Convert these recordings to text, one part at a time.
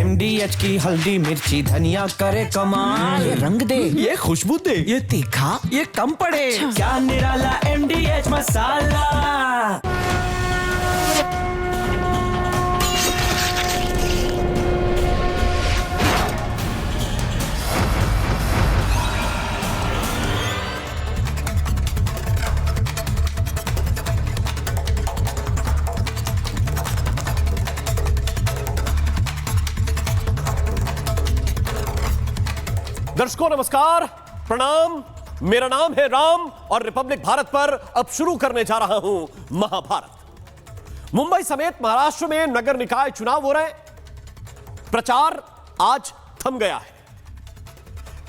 MDH की हल्दी मिर्ची धनिया करे कमाल। ये रंग दे, ये खुशबू दे, ये तीखा, ये कम पड़े। अच्छा। क्या निराला MDH मसाला। दर्शकों नमस्कार, प्रणाम। मेरा नाम है राम और रिपब्लिक भारत पर अब शुरू करने जा रहा हूं महाभारत। मुंबई समेत महाराष्ट्र में नगर निकाय चुनाव हो रहे हैं। प्रचार आज थम गया है।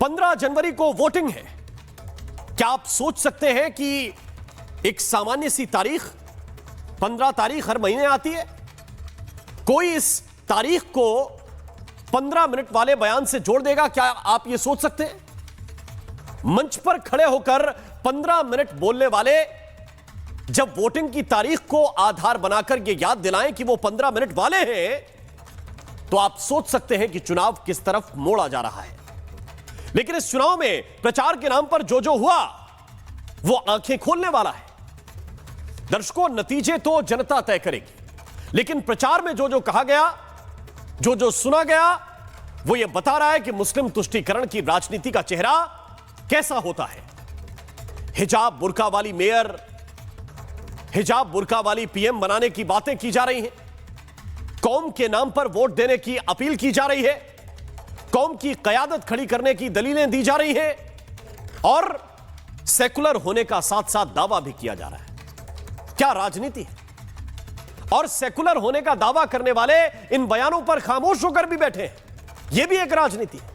15 जनवरी को वोटिंग है। क्या आप सोच सकते हैं कि एक सामान्य सी तारीख 15 तारीख हर महीने आती है? कोई इस तारीख को 15 मिनट वाले बयान से जोड़ देगा? क्या आप यह सोच सकते हैं? मंच पर खड़े होकर 15 मिनट बोलने वाले जब वोटिंग की तारीख को आधार बनाकर यह याद दिलाएं कि वो 15 मिनट वाले हैं, तो आप सोच सकते हैं कि चुनाव किस तरफ मोड़ा जा रहा है। लेकिन इस चुनाव में प्रचार के नाम पर जो हुआ वो आंखें खोलने वाला है। दर्शकों, नतीजे तो जनता तय करेगी, लेकिन प्रचार में जो कहा गया, जो सुना गया, वो ये बता रहा है कि मुस्लिम तुष्टीकरण की राजनीति का चेहरा कैसा होता है। हिजाब बुर्का वाली मेयर, हिजाब बुर्का वाली PM बनाने की बातें की जा रही हैं। कौम के नाम पर वोट देने की अपील की जा रही है। कौम की कयादत खड़ी करने की दलीलें दी जा रही हैं और सेकुलर होने का साथ साथ दावा भी किया जा रहा है। क्या राजनीति है? और सेकुलर होने का दावा करने वाले इन बयानों पर खामोश होकर भी बैठे हैं। यह भी एक राजनीति है।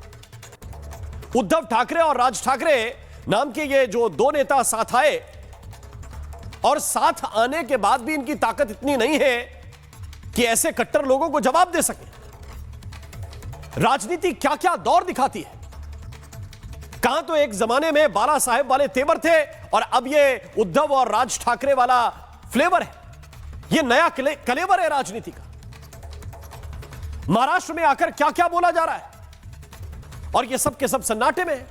उद्धव ठाकरे और राज ठाकरे नाम के ये जो दो नेता साथ आए और साथ आने के बाद भी इनकी ताकत इतनी नहीं है कि ऐसे कट्टर लोगों को जवाब दे सके। राजनीति क्या क्या दौर दिखाती है। कहां तो एक जमाने में बाला साहेब वाले तेवर थे और अब ये उद्धव और राज ठाकरे वाला फ्लेवर है। यह नया कलेवर है राजनीति का। महाराष्ट्र में आकर क्या क्या बोला जा रहा है और यह सब के सब सन्नाटे में है।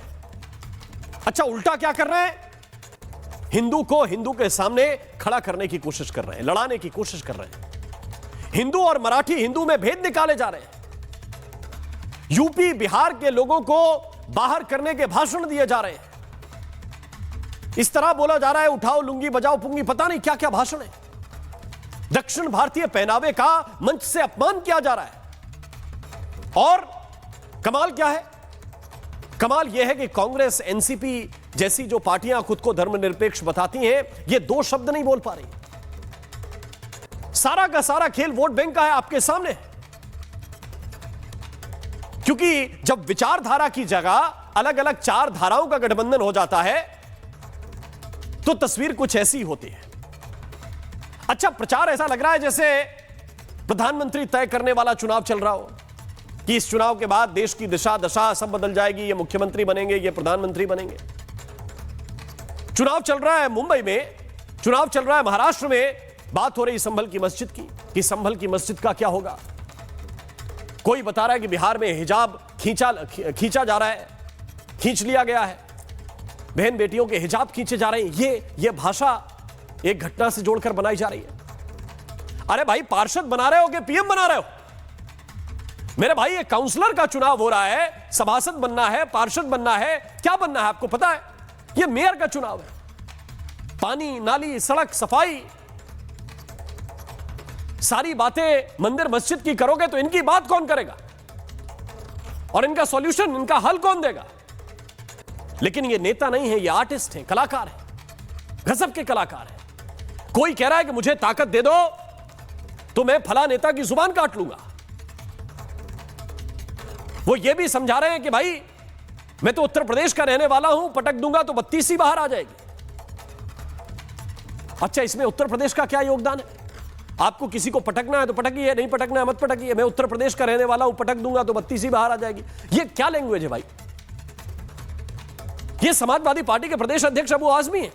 अच्छा, उल्टा क्या कर रहे हैं? हिंदू को हिंदू के सामने खड़ा करने की कोशिश कर रहे हैं, लड़ाने की कोशिश कर रहे हैं। हिंदू और मराठी हिंदू में भेद निकाले जा रहे हैं। यूपी बिहार के लोगों को बाहर करने के भाषण दिए जा रहे हैं। इस तरह बोला जा रहा है, उठाओ लुंगी बजाओ पुंगी, पता नहीं क्या क्या भाषण है। दक्षिण भारतीय पहनावे का मंच से अपमान किया जा रहा है। और कमाल क्या है? कमाल यह है कि कांग्रेस, NCP जैसी जो पार्टियां खुद को धर्मनिरपेक्ष बताती हैं, ये दो शब्द नहीं बोल पा रही। सारा का सारा खेल वोट बैंक का है आपके सामने। क्योंकि जब विचारधारा की जगह अलग अलग चार धाराओं का गठबंधन हो जाता है तो तस्वीर कुछ ऐसी होती है। अच्छा, प्रचार ऐसा लग रहा है जैसे प्रधानमंत्री तय करने वाला चुनाव चल रहा हो कि इस चुनाव के बाद देश की दिशा दशा सब बदल जाएगी, ये मुख्यमंत्री बनेंगे, ये प्रधानमंत्री बनेंगे। चुनाव चल रहा है मुंबई में, चुनाव चल रहा है महाराष्ट्र में। बात हो रही संभल की मस्जिद की कि संभल की मस्जिद का क्या होगा। कोई बता रहा है कि बिहार में हिजाब खींचा जा रहा है, खींच लिया गया है। बहन बेटियों के हिजाब खींचे जा रहे हैं। ये भाषा एक घटना से जोड़कर बनाई जा रही है। अरे भाई, पार्षद बना रहे हो कि PM बना रहे हो? मेरे भाई, ये काउंसलर का चुनाव हो रहा है। सभासद बनना है, पार्षद बनना है, क्या बनना है आपको पता है? ये मेयर का चुनाव है। पानी, नाली, सड़क, सफाई, सारी बातें मंदिर मस्जिद की करोगे तो इनकी बात कौन करेगा और इनका सॉल्यूशन, इनका हल कौन देगा? लेकिन ये नेता नहीं है, ये आर्टिस्ट हैं, कलाकार हैं, गजब के कलाकार हैं। कोई कह रहा है कि मुझे ताकत दे दो तो मैं फला नेता की जुबान काट लूंगा। वो ये भी समझा रहे हैं कि भाई मैं तो उत्तर प्रदेश का रहने वाला हूं, पटक दूंगा तो 32 ही बाहर आ जाएगी। अच्छा, इसमें उत्तर प्रदेश का क्या योगदान है? आपको किसी को पटकना है तो पटकिए, नहीं पटकना है मत पटकिए। मैं उत्तर प्रदेश का रहने वाला हूं, पटक दूंगा तो 32 ही बाहर आ जाएगी। ये क्या लैंग्वेज है भाई? ये समाजवादी पार्टी के प्रदेश अध्यक्ष अबू आजमी है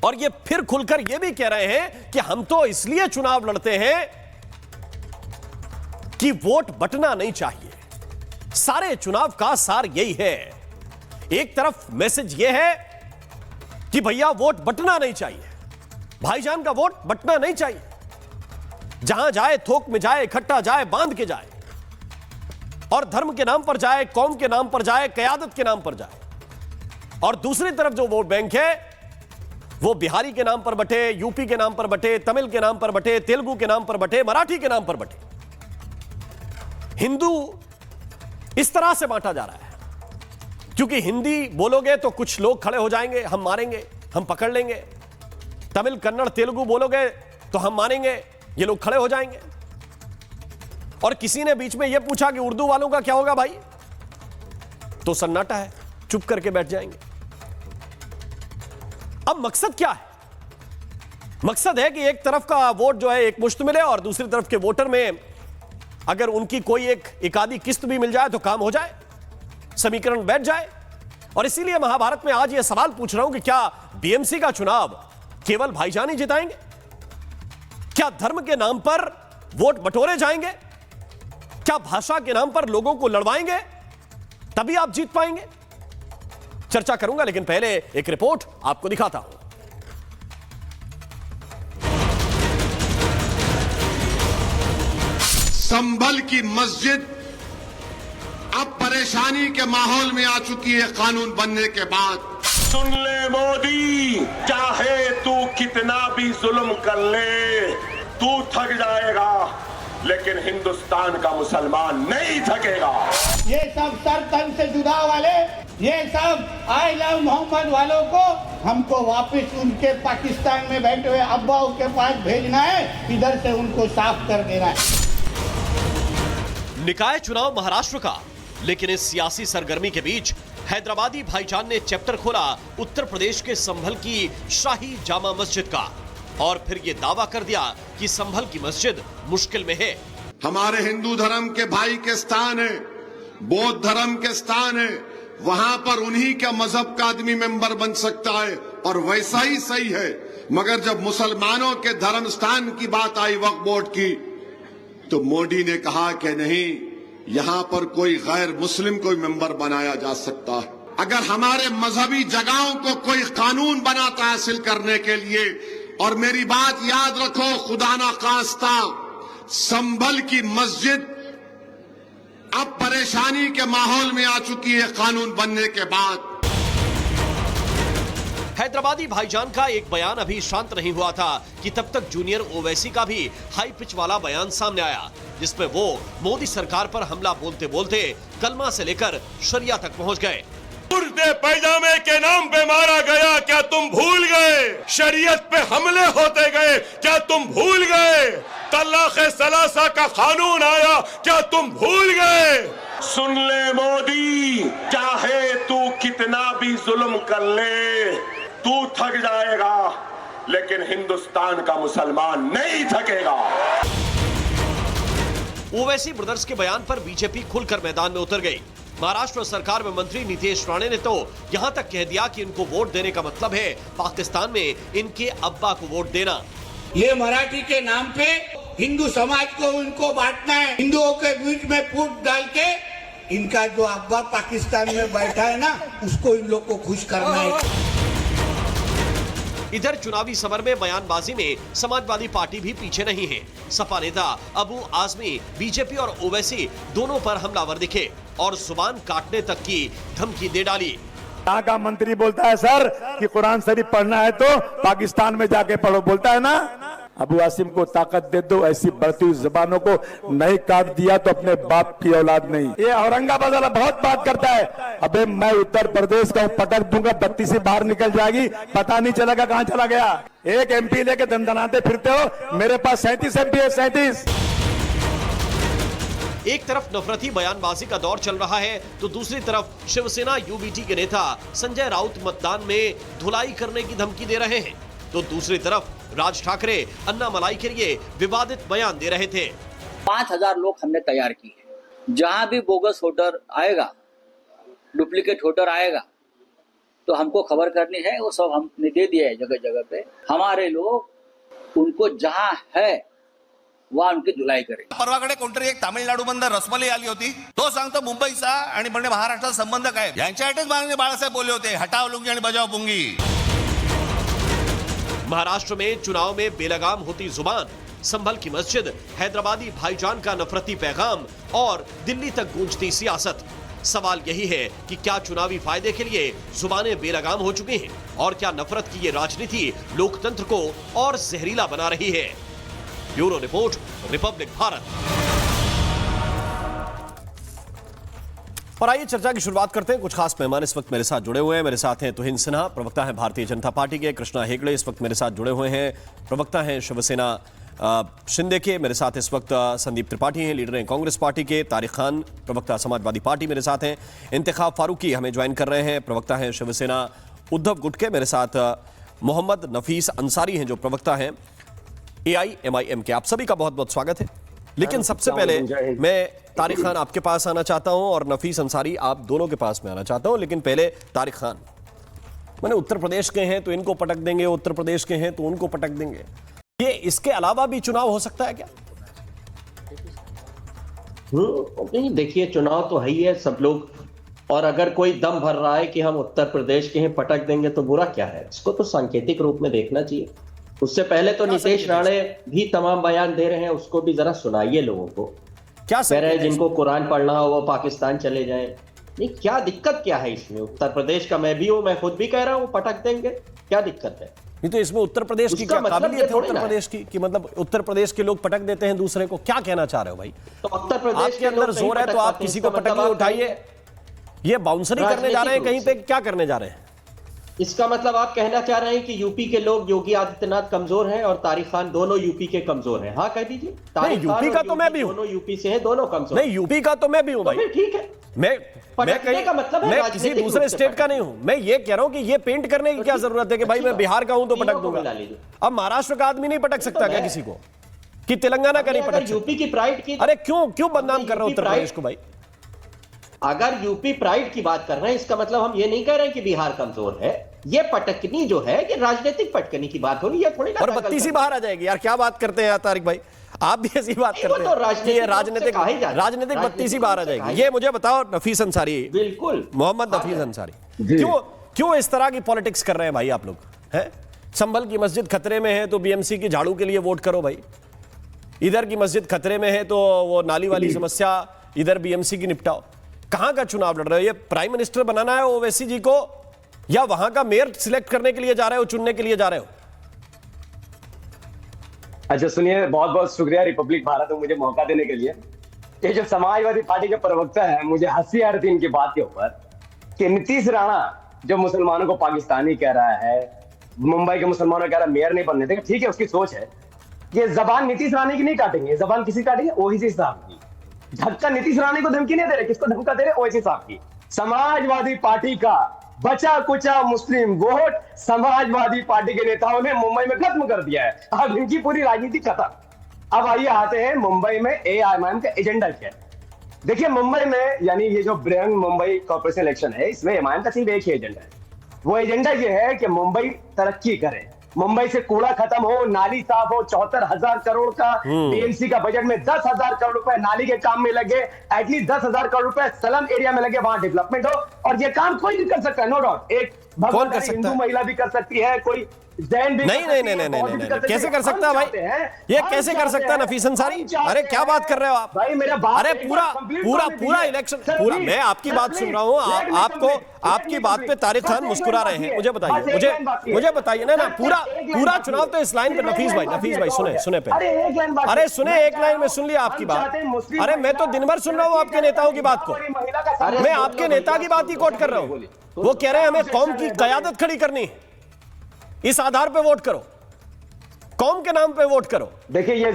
और ये फिर खुलकर ये भी कह रहे हैं कि हम तो इसलिए चुनाव लड़ते हैं कि वोट बंटना नहीं चाहिए। सारे चुनाव का सार यही है। एक तरफ मैसेज यह है कि भैया वोट बंटना नहीं चाहिए, भाईजान का वोट बंटना नहीं चाहिए, जहां जाए थोक में जाए, इकट्ठा जाए, बांध के जाए, और धर्म के नाम पर जाए, कौम के नाम पर जाए, कयादत के नाम पर जाए। और दूसरी तरफ जो वोट बैंक है वो बिहारी के नाम पर बटे, यूपी के नाम पर बटे, तमिल के नाम पर बटे, तेलुगु के नाम पर बटे, मराठी के नाम पर बटे। हिंदू इस तरह से बांटा जा रहा है क्योंकि हिंदी बोलोगे तो कुछ लोग खड़े हो जाएंगे, हम मारेंगे, हम पकड़ लेंगे। तमिल, कन्नड़, तेलुगु बोलोगे तो हम मारेंगे, ये लोग खड़े हो जाएंगे। और किसी ने बीच में यह पूछा कि उर्दू वालों का क्या होगा भाई, तो सन्नाटा है, चुप करके बैठ जाएंगे। अब मकसद क्या है? मकसद है कि एक तरफ का वोट जो है एक मुश्त मिले और दूसरी तरफ के वोटर में अगर उनकी कोई एक आधी किस्त भी मिल जाए तो काम हो जाए, समीकरण बैठ जाए। और इसीलिए महाभारत में आज यह सवाल पूछ रहा हूं कि क्या बीएमसी का चुनाव केवल भाईजान ही जिताएंगे? क्या धर्म के नाम पर वोट बटोरे जाएंगे? क्या भाषा के नाम पर लोगों को लड़वाएंगे? तभी आप जीत पाएंगे। चर्चा करूंगा, लेकिन पहले एक रिपोर्ट आपको दिखाता हूं। संभल की मस्जिद अब परेशानी के माहौल में आ चुकी है कानून बनने के बाद। सुन ले मोदी, चाहे तू कितना भी जुल्म कर ले, तू थक जाएगा, लेकिन हिंदुस्तान का मुसलमान नहीं थकेगा। ये सब सर तन से जुदा वाले, ये सब आई लव मोहम्मद वालों को हमको वापस उनके पाकिस्तान में बैठे हुए अब्बाओं के पास भेजना है, इधर से उनको साफ कर देना है। निकाय चुनाव महाराष्ट्र का, लेकिन इस सियासी सरगर्मी के बीच हैदराबादी भाईजान ने चैप्टर खोला उत्तर प्रदेश के संभल की शाही जामा मस्जिद का, और फिर ये दावा कर दिया कि संभल की मस्जिद मुश्किल में है। हमारे हिंदू धर्म के भाई के स्थान है, बौद्ध धर्म के स्थान है, वहां पर उन्हीं के मजहब का आदमी मेंबर बन सकता है, और वैसा ही सही है। मगर जब मुसलमानों के धर्म स्थान की बात आई वक्फ बोर्ड की, तो मोदी ने कहा कि नहीं, यहां पर कोई गैर मुस्लिम कोई मेंबर बनाया जा सकता है। अगर हमारे मजहबी जगहों को कोई कानून बनाता हासिल करने के लिए, और मेरी बात याद रखो, खुदा ना खास्ता संभल की मस्जिद अब परेशानी के माहौल में आ चुकी है कानून बनने के बाद। हैदराबादी भाईजान का एक बयान अभी शांत नहीं हुआ था कि तब तक जूनियर ओवैसी का भी हाई पिच वाला बयान सामने आया, जिसमें वो मोदी सरकार पर हमला बोलते बोलते कलमा से लेकर शरिया तक पहुंच गए। कुर्ते पैजामे के नाम पे मारा गया, क्या तुम भूल गए? शरीयत पे हमले होते गए, क्या तुम भूल गए? तलाक़े सलासा का कानून आया, क्या तुम भूल गए? सुन ले मोदी, चाहे तू कितना भी जुल्म कर ले, तू थक जाएगा, लेकिन हिंदुस्तान का मुसलमान नहीं थकेगा। ओवैसी ब्रदर्स के बयान पर बीजेपी खुलकर मैदान में उतर गई। महाराष्ट्र सरकार में मंत्री नीतीश राणे ने तो यहां तक कह दिया कि इनको वोट देने का मतलब है पाकिस्तान में इनके अब्बा को वोट देना। ये मराठी के नाम पे हिंदू समाज को उनको बांटना है, हिंदुओं के बीच में फूट डाल के इनका जो अब्बा पाकिस्तान में बैठा है ना, उसको इन लोग को खुश करना है। इधर चुनावी समर में बयानबाजी में समाजवादी पार्टी भी पीछे नहीं है। सपा नेता अबू आजमी बीजेपी और ओवैसी दोनों पर हमलावर दिखे और जुबान काटने तक की धमकी दे डाली। यहाँ का मंत्री बोलता है सर कि कुरान शरीफ पढ़ना है तो पाकिस्तान में जाके पढ़ो, बोलता है ना। अबू आसिम को ताकत दे दो, ऐसी बढ़ती हुई जबानों को नहीं काट दिया तो अपने बाप की औलाद नहीं। ये औरंगाबाद वाला बहुत बात करता है, अबे मैं उत्तर प्रदेश का पटक दूंगा, बत्ती से बाहर निकल जाएगी, पता नहीं चलेगा कहां चला गया। एक एमपी लेके दंदनाते फिरते हो, मेरे पास 37 एमपी है, 37। एक तरफ नफरती बयानबाजी का दौर चल रहा है तो दूसरी तरफ शिवसेना यूबीटी के नेता संजय राउत मतदान में धुलाई करने की धमकी दे रहे हैं, तो दूसरी तरफ राज ठाकरे अन्नामलाई के लिए विवादित बयान दे रहे थे। 5000 लोग हमने तैयार किए हैं। जहां भी बोगस वोटर आएगा, डुप्लीकेट वोटर आएगा, तो हमको खबर करनी है, वो सब हमने दे दिया है जगह जगह पे। हमारे लोग उनको जहां है वहां उनकी धुलाई करें। परवाकडे कोणतरी एक तामिळनाडूमधनं रसमलाई आली होती, तो सांगतो मुंबईचा आणि म्हणजे महाराष्ट्राचा संबंध काय, यांच्यासाठीच माननीय बाळासाहेब बोलले होते, हटाव लुंगी आणि बजाव पुंगी। महाराष्ट्र में चुनाव में बेलगाम होती जुबान, संभल की मस्जिद, हैदराबादी भाईजान का नफरती पैगाम और दिल्ली तक गूंजती सियासत। सवाल यही है कि क्या चुनावी फायदे के लिए जुबानें बेलगाम हो चुकी हैं और क्या नफरत की ये राजनीति लोकतंत्र को और जहरीला बना रही है। Bureau report, Republic Bharat. और आइए चर्चा की शुरुआत करते हैं। कुछ खास मेहमान इस वक्त मेरे साथ जुड़े हुए हैं। मेरे साथ हैं तुहिन सिन्हा, प्रवक्ता हैं भारतीय जनता पार्टी के। कृष्णा हेगड़े इस वक्त मेरे साथ जुड़े हुए हैं, प्रवक्ता हैं शिवसेना शिंदे के। मेरे साथ इस वक्त संदीप त्रिपाठी हैं, लीडर हैं कांग्रेस पार्टी के। तारिक खान, प्रवक्ता समाजवादी पार्टी मेरे साथ हैं। इंतखाब फारूकी हमें ज्वाइन कर रहे हैं, प्रवक्ता हैं शिवसेना उद्धव गुट के। मेरे साथ मोहम्मद नफीस अंसारी हैं जो प्रवक्ता हैं AIMIM के। आप सभी का बहुत बहुत स्वागत है। लेकिन सबसे पहले मैं तारिक खान आपके पास आना चाहता हूं और नफीस अंसारी आप दोनों के पास में आना चाहता हूं। लेकिन पहले तारिक खान, मैंने उत्तर प्रदेश के हैं तो इनको पटक देंगे, उत्तर प्रदेश के हैं तो उनको पटक देंगे, ये इसके अलावा भी चुनाव हो सकता है क्या? नहीं, देखिए चुनाव तो है ही है सब लोग, और अगर कोई दम भर रहा है कि हम उत्तर प्रदेश के हैं पटक देंगे तो बुरा क्या है, इसको तो सांकेतिक रूप में देखना चाहिए। उससे पहले तो नीतीश राणे भी तमाम बयान दे रहे हैं, उसको भी जरा सुनाइए लोगों को। क्या कह रहे हैं जिनको कुरान पढ़ना हो वो पाकिस्तान चले जाएं। नहीं, क्या दिक्कत क्या है इसमें? उत्तर प्रदेश का मैं भी हूं, मैं खुद भी कह रहा हूं पटक देंगे, क्या दिक्कत है? नहीं तो इसमें उत्तर प्रदेश की क्या काबिलियत है? उत्तर प्रदेश की कि मतलब उत्तर प्रदेश के लोग पटक देते हैं दूसरे को, क्या कहना चाह रहे हो भाई? तो उत्तर प्रदेश आपके अंदर जोर है तो आप किसी को पटकिए, उठाइए। ये बाउंसरी करने जा रहे हैं कहीं पे, क्या करने जा रहे हैं? इसका मतलब आप कहना चाह रहे हैं कि यूपी के लोग योगी आदित्यनाथ कमजोर हैं और तारिक खान दोनों यूपी के कमजोर हैं। हाँ कह दीजिए। यूपी का तो मैं भी हूँ, दोनों यूपी से हैं, दोनों कमजोर। नहीं यूपी का तो मैं भी हूँ भाई, ठीक है। मैं कहीं का मतलब मैं किसी दूसरे स्टेट का नहीं हूं। मैं ये कह रहा हूं कि ये पेंट करने की क्या जरूरत है कि भाई मैं बिहार का हूं तो पटक दूंगा। अब महाराष्ट्र का आदमी नहीं पटक सकता क्या किसी को, कि तेलंगाना का नहीं पटक सकता? यूपी की प्राइड की, अरे क्यों बदनाम कर रहे हो उत्तर प्रदेश को भाई? अगर यूपी प्राइड की बात कर रहे हैं इसका मतलब हम ये नहीं कह रहे हैं कि बिहार कमजोर है। ये पटकनी जो है कि राजनीतिक पटकनी की बात हो रही है, थोड़ी और 32 ही बाहर आ जाएगी यार। क्या बात करते हैं तारिक भाई, आप भी ऐसी बात करते हैं कि ये राजनीतिक 32 ही बाहर आ जाएगी। ये मुझे बताओ नफीस अंसारी, बिल्कुल मोहम्मद नफीस अंसारी, क्यों इस तरह की पॉलिटिक्स कर रहे हैं भाई आप लोग? हैं, संभल की मस्जिद खतरे में है तो BMC की झाड़ू के लिए वोट करो भाई। इधर की मस्जिद खतरे में है तो वो नाली वाली समस्या इधर BMC की निपटाओ। कहां का चुनाव लड़ रहे हो? ये प्राइम मिनिस्टर बनाना है ओवैसी जी को, या वहां का मेयर सिलेक्ट करने के लिए जा रहे हो, चुनने के लिए जा रहे हो? अच्छा सुनिए, बहुत बहुत शुक्रिया रिपब्लिक भारत को मुझे मौका देने के लिए। ये जो समाजवादी पार्टी के प्रवक्ता है, मुझे हंसी आ रही थी इनकी बात के ऊपर कि नीतीश राणा जो मुसलमानों को पाकिस्तानी कह रहा है, मुंबई के मुसलमानों को कह रहा है मेयर नहीं बनने देगा। ठीक है, उसकी सोच है। ये जबान नीतीश राणे की नहीं काटेंगे, जबान किसी काटेंगे? ओवैसी साहब की। झटका नीतीश राणे को धमकी नहीं दे रहे, किसको धमका दे रहे? ओवैसी साहब की। समाजवादी पार्टी का बचा कुचा मुस्लिम वोट समाजवादी पार्टी के नेताओं ने मुंबई में खत्म कर दिया है। अब इनकी पूरी राजनीति खत्म। अब आइए आते हैं मुंबई में AIMIM का एजेंडा क्या है। देखिए मुंबई में, यानी ये जो बृहन मुंबई कॉर्पोरेशन इलेक्शन है, इसमें AIMIM का सिर्फ एक ही एजेंडा है। वो एजेंडा ये है कि मुंबई तरक्की करे, मुंबई से कूड़ा खत्म हो, नाली साफ हो। 74,000 करोड़ का BMC का बजट में 10,000 करोड़ रुपए नाली के काम में लगे, एटलीस्ट 10,000 करोड़ रुपए स्लम एरिया में लगे, वहां डेवलपमेंट हो। और ये काम कोई नहीं कर सकता, नो डाउट। एक भगवान हिंदू महिला भी कर सकती है, कोई जैन भी नहीं, कैसे कर सकता है भाई? ये कैसे कर सकता है नफीस अंसारी? अरे क्या बात कर रहे हो आप भाई? मेरा बात, अरे पूरा इलेक्शन पूरा, मैं आपकी बात सुन रहा हूँ, आपको आपकी बात पे तारिक खान मुस्कुरा रहे हैं। मुझे बताइए ना पूरा चुनाव तो इस लाइन पे। नफीस भाई सुने पहले, अरे सुने, एक लाइन में सुन लिया आपकी बात। अरे मैं तो दिन भर सुन रहा हूँ आपके नेताओं की बात को, मैं आपके नेता की बात ही कोट कर रहा हूँ। वो कह रहे हैं हमें कौम की कयादत खड़ी करनी है, इस आधार पे वोट करो, कौम के नाम पे वोट करो। देखिए ये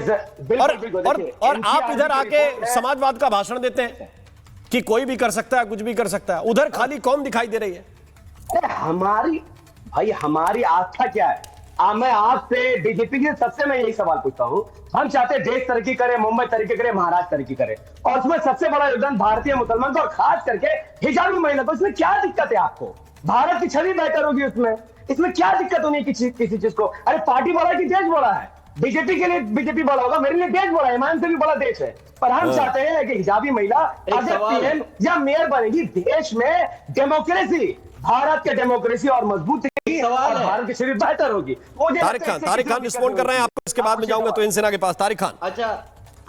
और आप इधर आके समाजवाद का भाषण देते हैं कि कोई भी कर सकता है, कुछ भी कर सकता है। उधर खाली कौम दिखाई दे रही है। हमारी आस्था क्या है? मैं आपसे बीजेपी के सबसे मैं यही सवाल पूछता हूं। हम चाहते हैं देश तरक्की करे, मुंबई तरक्की करे, महाराष्ट्र तरक्की करे, और उसमें सबसे बड़ा योगदान भारतीय मुसलमान का, और खास करके हिजाबी महिला को। इसमें क्या दिक्कत है आपको? भारत की छवि बेहतर होगी उसमें, इसमें क्या दिक्कत होनी है किसी चीज को? अरे पार्टी बड़ा है कि देश बड़ा है? बीजेपी के लिए बीजेपी बड़ा होगा, मेरे लिए देश बड़ा है, ईमान से भी बड़ा देश है। पर हम चाहते हैं कि हिजाबी महिला अगर पीएम या मेयर बनेगी, देश में डेमोक्रेसी, भारत के डेमोक्रेसी और मजबूत होगी और भारत की छवि बेहतर होगी। तारिक खान रिस्पॉन्ड कर रहे हैं आपको, इसके बाद में जाऊंगा तो इन सेना के पास। तारिक खान,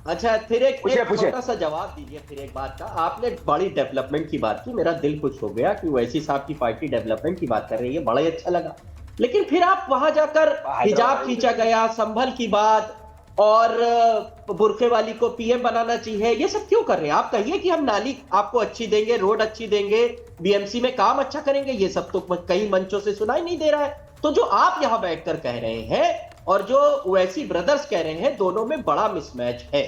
अच्छा फिर एक छोटा सा जवाब दीजिए फिर एक बात का। आपने बड़ी डेवलपमेंट की बात की, मेरा दिल खुश हो गया कि ओवैसी साहब की पार्टी डेवलपमेंट की बात कर रही है, बड़ा ही अच्छा लगा। लेकिन फिर आप वहां जाकर हिजाब खींचा गया, संभल की बात और बुरखे वाली को पीएम बनाना चाहिए, ये सब क्यों कर रहे हैं? आप कहिए कि हम नाली आपको अच्छी देंगे, रोड अच्छी देंगे, बीएमसी में काम अच्छा करेंगे, ये सब तो कई मंचों से सुनाई नहीं दे रहा है। तो जो आप यहां बैठकर कह रहे हैं और जो ओवैसी ब्रदर्स कह रहे हैं, दोनों में बड़ा मिसमैच है।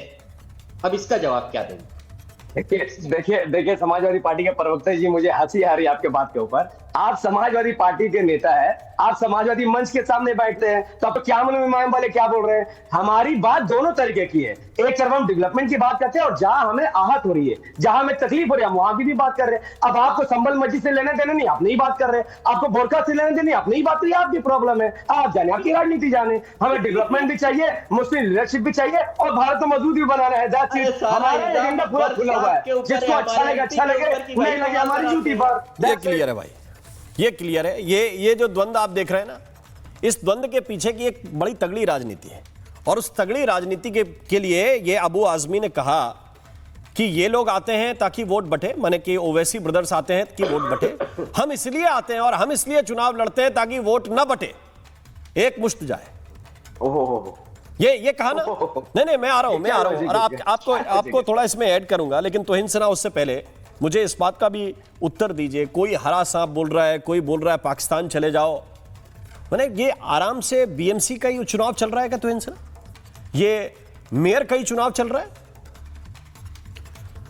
अब इसका जवाब क्या देंगे? देखिए समाजवादी पार्टी के प्रवक्ता जी, मुझे हंसी आ रही है आपके बात के ऊपर। आप समाजवादी पार्टी के नेता है, आप समाजवादी मंच के सामने बैठते हैं, तो आप क्या मालूम इमाम वाले क्या बोल रहे हैं? हमारी बात दोनों तरीके की है। एक तरफ हम डेवलपमेंट की बात करते हैं और जहां हमें आहत हो रही है, जहां हमें तकलीफ हो रही है, हम वहां की भी बात कर रहे हैं। अब आपको संबल मस्जिद से लेने देने नहीं, आप नहीं बात कर रहे, आपको बोरखा से लेने देने, आप नहीं बात करिए, आपकी प्रॉब्लम है, आप जाने, आपकी राजनीति जाने। हमें डेवलपमेंट भी चाहिए, मुस्लिम लीडरशिप भी चाहिए और भारत को मजबूत भी बनाना है। हमारा एजेंडा पूरा खुला हुआ है, जिसको अच्छा लगे अच्छा लगे, नहीं लगे हमारी ड्यूटी पर। ये क्लियर है भाई, ये क्लियर है। ये जो द्वंद्व आप देख रहे हैं ना, इस द्वंद्व के पीछे की एक बड़ी तगड़ी राजनीति है और उस तगड़ी राजनीति के लिए ये अबू आजमी ने कहा कि ये लोग आते हैं ताकि वोट बटे, माने कि ओवैसी ब्रदर्स आते हैं कि वोट बटे, हम इसलिए आते हैं और हम इसलिए चुनाव लड़ते हैं ताकि वोट ना बटे, एक मुश्त जाए। ये कहा ना? नहीं मैं आ रहा हूं और आपको थोड़ा इसमें ऐड करूंगा, लेकिन तोहिन सिन्हा उससे पहले मुझे इस बात का भी उत्तर दीजिए। कोई हरा सांप बोल रहा है, कोई बोल रहा है पाकिस्तान चले जाओ, माने ये आराम से बीएमसी का ही चुनाव चल रहा है क्या तोहिन सिन्हा? ये मेयर का ही चुनाव चल रहा है?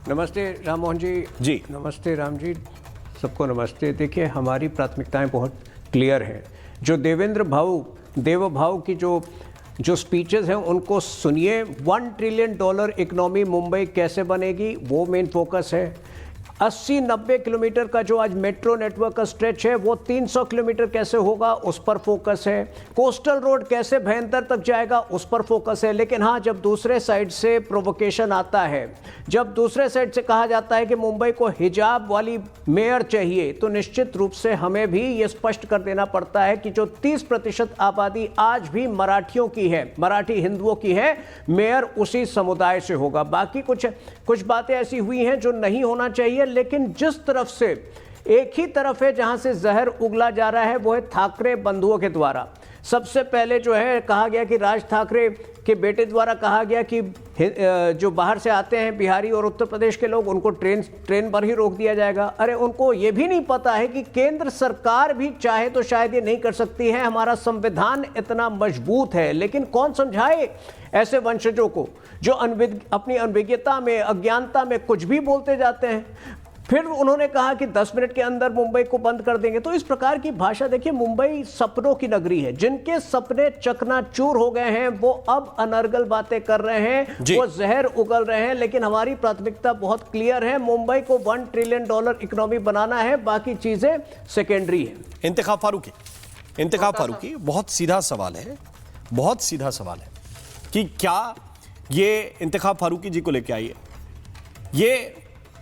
नमस्ते राम मोहन जी। नमस्ते राम जी, सबको नमस्ते। देखिए हमारी प्राथमिकताएं बहुत क्लियर हैं। जो देव भाव की जो स्पीचेस हैं उनको सुनिए। $1 ट्रिलियन इकोनॉमी मुंबई कैसे बनेगी, वो मेन फोकस है। 80-90 किलोमीटर का जो आज मेट्रो नेटवर्क का स्ट्रेच है वो 300 किलोमीटर कैसे होगा, उस पर फोकस है। कोस्टल रोड कैसे भयंतर तक जाएगा, उस पर फोकस है। लेकिन हाँ, जब दूसरे साइड से प्रोवोकेशन आता है, जब दूसरे साइड से कहा जाता है कि मुंबई को हिजाब वाली मेयर चाहिए, तो निश्चित रूप से हमें भी ये स्पष्ट कर देना पड़ता है कि जो 30% आबादी आज भी मराठियों की है, मराठी हिंदुओं की है, मेयर उसी समुदाय से होगा। बाकी कुछ बातें ऐसी हुई हैं जो नहीं होना चाहिए, लेकिन जिस तरफ से एक ही तरफ है जहां से जहर उगला जा रहा है वो है ठाकरे बंधुओं के द्वारा। सबसे पहले जो है कहा गया कि राज ठाकरे के बेटे द्वारा कहा गया कि जो बाहर से आते हैं बिहारी और उत्तर प्रदेश के लोग, उनको ट्रेन पर ही रोक दिया जाएगा। अरे उनको ये भी नहीं पता है कि केंद्र सरकार भी चाहे तो शायद ये नहीं कर सकती है, हमारा संविधान इतना मजबूत है। लेकिन कौन समझाए ऐसे वंशजों को जो अपनी अनभिज्ञता में, अज्ञानता में कुछ भी बोलते जाते हैं। फिर उन्होंने कहा कि 10 मिनट के अंदर मुंबई को बंद कर देंगे। तो इस प्रकार की भाषा, देखिए मुंबई सपनों की नगरी है, जिनके सपने चकनाचूर हो गए हैं वो अब अनर्गल बातें कर रहे हैं, वो जहर उगल रहे हैं। लेकिन हमारी प्राथमिकता बहुत क्लियर है, मुंबई को $1 ट्रिलियन इकोनॉमी बनाना है, बाकी चीजें सेकेंडरी है। इंतखाब फारूकी, बहुत सीधा सवाल है, बहुत सीधा सवाल है कि क्या ये इंतखाब फारूकी जी को लेके आइए, ये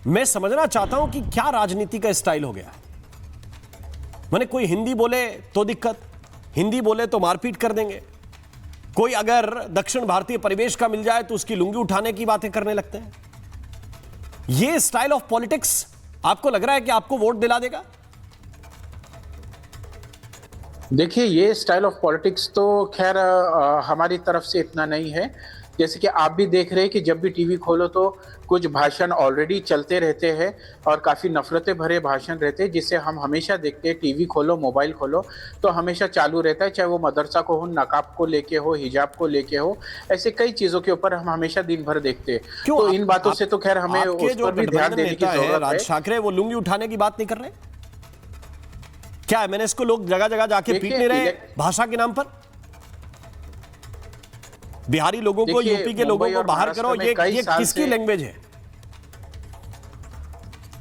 मैं समझना चाहता हूं कि क्या राजनीति का स्टाइल हो गया। माने कोई हिंदी बोले तो दिक्कत, हिंदी बोले तो मारपीट कर देंगे, कोई अगर दक्षिण भारतीय परिवेश का मिल जाए तो उसकी लुंगी उठाने की बातें करने लगते हैं। ये स्टाइल ऑफ पॉलिटिक्स आपको लग रहा है कि आपको वोट दिला देगा? देखिए ये स्टाइल ऑफ पॉलिटिक्स तो खैर हमारी तरफ से इतना नहीं है। जैसे कि आप भी देख रहे हैं कि जब भी टीवी खोलो तो कुछ भाषण ऑलरेडी चलते रहते हैं और काफ़ी नफरतें भरे भाषण रहते हैं, जिससे हम हमेशा देखते हैं। टीवी खोलो, मोबाइल खोलो तो हमेशा चालू रहता है, चाहे वो मदरसा को हो, नकाब को लेके हो, हिजाब को लेके हो, ऐसे कई चीज़ों के ऊपर हम हमेशा दिन भर देखते हैं। तो इन बातों से तो खैर हमें उस पर भी ध्यान देने की जरूरत है। राज ठाकरे वो लुंगी उठाने की बात नहीं कर रहे क्या? मैंने इसको लोग जगह जगह जाके पीट नहीं रहे भाषा के नाम पर? बिहारी लोगों को, यूपी के लोगों को बाहर करो, ये किसकी लैंग्वेज है?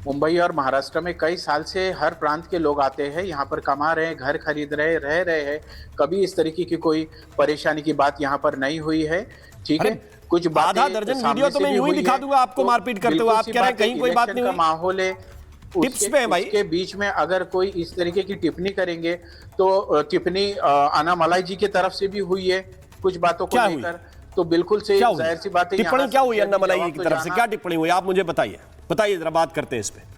मुंबई और महाराष्ट्र में कई साल से हर प्रांत के लोग आते हैं, यहाँ पर कमा रहे हैं, घर खरीद रहे, रह रहे हैं। कभी इस तरीके की कोई परेशानी की बात यहाँ पर नहीं हुई है। ठीक है, कुछ बातें आधा दर्जन वीडियो तो मैं यूं ही दिखा दूंगा आपको मारपीट करते हुए, आप कह रहे हैं कहीं कोई बात नहीं हुई। माहौल है, टिप्स पे है भाई। उसके बीच में अगर कोई इस तरीके की टिप्पणी करेंगे तो टिप्पणी अन्नामलाई जी की तरफ से भी हुई है कुछ बातों को लेकर, तो बिल्कुल से जाहिर सी बात है। टिप्पणी क्या हुई अन्नामलाई जी की तरफ से, क्या टिप्पणी हुई, आप मुझे बताइए, जरा बात करते हैं इस पे।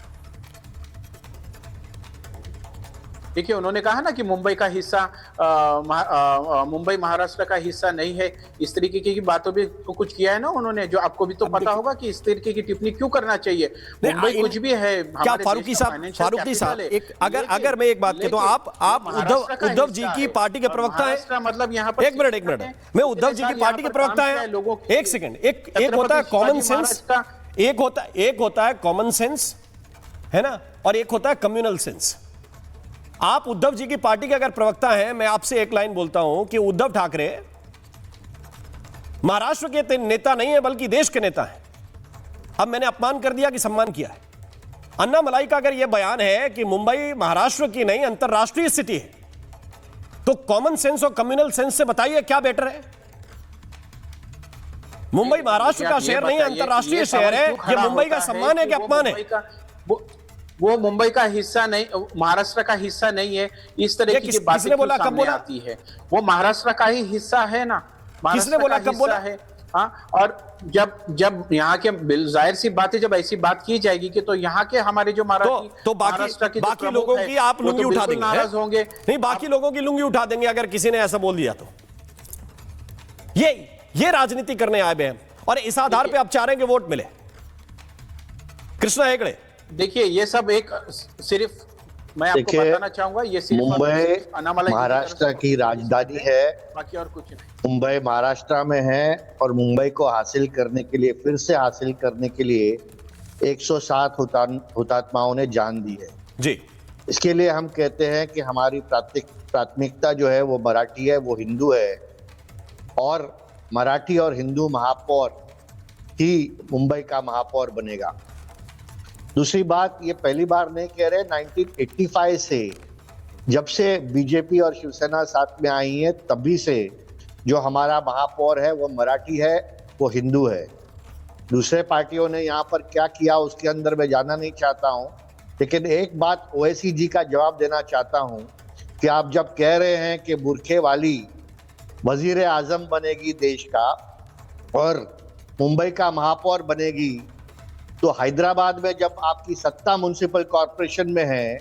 देखिए, उन्होंने कहा ना कि मुंबई का हिस्सा मुंबई महाराष्ट्र का हिस्सा नहीं है, इस तरीके की बातों भी तो कुछ किया है ना उन्होंने, जो आपको भी तो पता होगा कि इस तरीके की टिप्पणी क्यों करना चाहिए। मुंबई कुछ भी है। क्या फारूकी साहब एक अगर मैं एक बात कहता हूं, आप उद्धव जी की पार्टी के प्रवक्ता हैं, मतलब यहाँ पर एक मिनट मैं उद्धव जी की पार्टी के प्रवक्ता हैं, एक सेकंड, एक होता है कॉमन सेंस, एक होता है कॉमन सेंस, है ना, और एक होता है कम्युनल सेंस। आप उद्धव जी की पार्टी के अगर प्रवक्ता हैं, मैं आपसे एक लाइन बोलता हूं कि उद्धव ठाकरे महाराष्ट्र के नेता नहीं है बल्कि देश के नेता हैं। अब मैंने अपमान कर दिया कि सम्मान किया है। अन्नामलाई का अगर यह बयान है कि मुंबई महाराष्ट्र की नहीं अंतरराष्ट्रीय सिटी है, तो कॉमन सेंस और कम्युनल सेंस से बताइए क्या बेटर है। मुंबई महाराष्ट्र का शहर नहीं, अंतरराष्ट्रीय शहर है। यह मुंबई का सम्मान है कि अपमान है? वो मुंबई का हिस्सा नहीं, महाराष्ट्र का हिस्सा नहीं है, इस तरह की बातें क्यों सामने आती है। वो महाराष्ट्र का ही हिस्सा है ना, किसने बोला, कब बोला है? हाँ, और जब यहाँ के जाहिर सी बात है, जब ऐसी बात की जाएगी कि तो यहाँ के हमारे जो तो बाकी लोगों की आप लुंगी उठा देंगे, नाराज होंगे। नहीं, बाकी लोगों की लुंगी उठा देंगे अगर किसी ने ऐसा बोल दिया तो। ये राजनीति करने आए हैं और इस आधार पे आप चाह रहे हैं कि वोट मिले। कृष्णा हेगड़े, देखिए, ये सब एक सिर्फ मैं आपको बताना चाहूंगा, ये सिर्फ मुंबई महाराष्ट्र की राजधानी है, बाकी और कुछ नहीं। मुंबई महाराष्ट्र में है और मुंबई को हासिल करने के लिए, फिर से हासिल करने के लिए 107 हुतात्माओं ने जान दी है जी। इसके लिए हम कहते हैं कि हमारी प्राथमिकता जो है वो मराठी है, वो हिंदू है, और मराठी और हिंदू महापौर ही मुंबई का महापौर बनेगा। दूसरी बात, ये पहली बार नहीं कह रहे, 1985 से जब से बीजेपी और शिवसेना साथ में आई है, तभी से जो हमारा महापौर है वो मराठी है, वो हिंदू है। दूसरे पार्टियों ने यहाँ पर क्या किया उसके अंदर मैं जाना नहीं चाहता हूँ, लेकिन एक बात ओवैसी जी का जवाब देना चाहता हूँ कि आप जब कह रहे हैं कि बुरखे वाली वजीर आजम बनेगी देश का और मुंबई का महापौर बनेगी, तो हैदराबाद में जब आपकी सत्ता म्युनिसिपल कॉरपोरेशन में है,